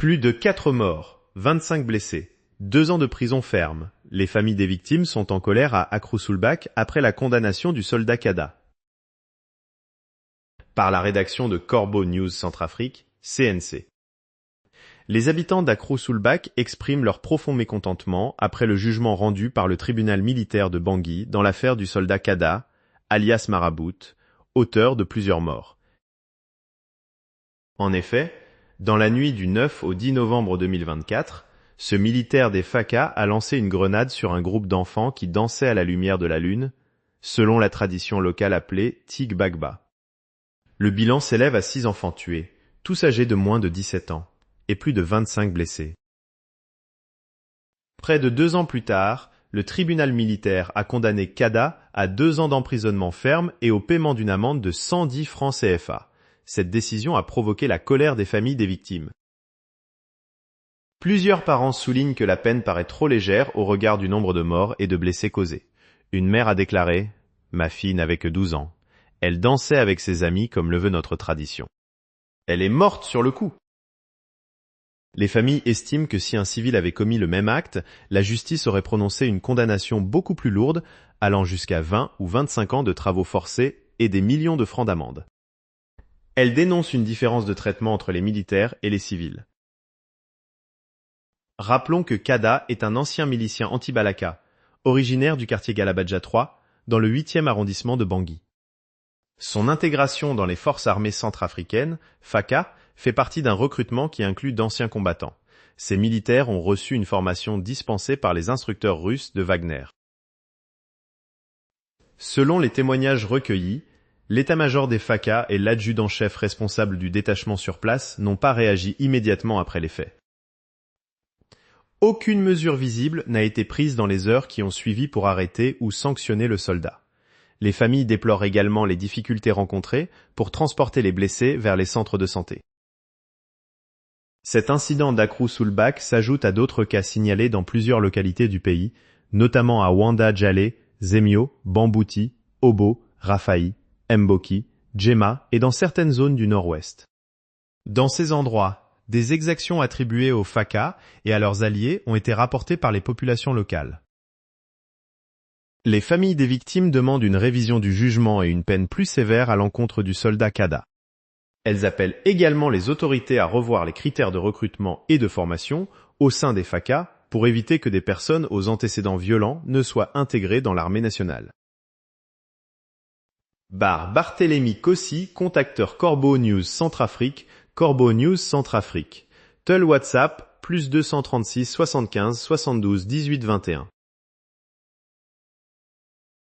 Plus de 4 morts, 25 blessés, 2 ans de prison ferme. Les familles des victimes sont en colère à Akrousoulbak après la condamnation du soldat Kada. Par la rédaction de Corbeau News Centrafrique, CNC. Les habitants d'Akrousoulbak expriment leur profond mécontentement après le jugement rendu par le tribunal militaire de Bangui dans l'affaire du soldat Kada, alias Marabout, auteur de plusieurs morts. En effet, dans la nuit du 9 au 10 novembre 2024, ce militaire des Faka a lancé une grenade sur un groupe d'enfants qui dansaient à la lumière de la lune, selon la tradition locale appelée Tig Bagba. Le bilan s'élève à 6 enfants tués, tous âgés de moins de 17 ans, et plus de 25 blessés. Près de 2 ans plus tard, le tribunal militaire a condamné Kada à 2 ans d'emprisonnement ferme et au paiement d'une amende de 110 francs CFA. Cette décision a provoqué la colère des familles des victimes. Plusieurs parents soulignent que la peine paraît trop légère au regard du nombre de morts et de blessés causés. Une mère a déclaré « Ma fille n'avait que 12 ans. Elle dansait avec ses amis comme le veut notre tradition. Elle est morte sur le coup !» Les familles estiment que si un civil avait commis le même acte, la justice aurait prononcé une condamnation beaucoup plus lourde, allant jusqu'à 20 ou 25 ans de travaux forcés et des millions de francs d'amende. Elles dénoncent une différence de traitement entre les militaires et les civils. Rappelons que Kada est un ancien milicien anti-Balaka, originaire du quartier Galabadja 3, dans le 8e arrondissement de Bangui. Son intégration dans les forces armées centrafricaines, Faka, fait partie d'un recrutement qui inclut d'anciens combattants. Ces militaires ont reçu une formation dispensée par les instructeurs russes de Wagner. Selon les témoignages recueillis, l'état-major des Faka et l'adjudant-chef responsable du détachement sur place n'ont pas réagi immédiatement après les faits. Aucune mesure visible n'a été prise dans les heures qui ont suivi pour arrêter ou sanctionner le soldat. Les familles déplorent également les difficultés rencontrées pour transporter les blessés vers les centres de santé. Cet incident d'Akrousoulbak s'ajoute à d'autres cas signalés dans plusieurs localités du pays, notamment à Wanda-Djalé, Zemio, Bambouti, Obo, Rafaï, Mboki, Djema et dans certaines zones du nord-ouest. Dans ces endroits, des exactions attribuées aux Faka et à leurs alliés ont été rapportées par les populations locales. Les familles des victimes demandent une révision du jugement et une peine plus sévère à l'encontre du soldat Kada. Elles appellent également les autorités à revoir les critères de recrutement et de formation au sein des Faka pour éviter que des personnes aux antécédents violents ne soient intégrées dans l'armée nationale. Barthélémy Kossi, contacteur Corbeau News Centrafrique, Corbeau News Centrafrique. Tel WhatsApp, +236 75 72 18 21.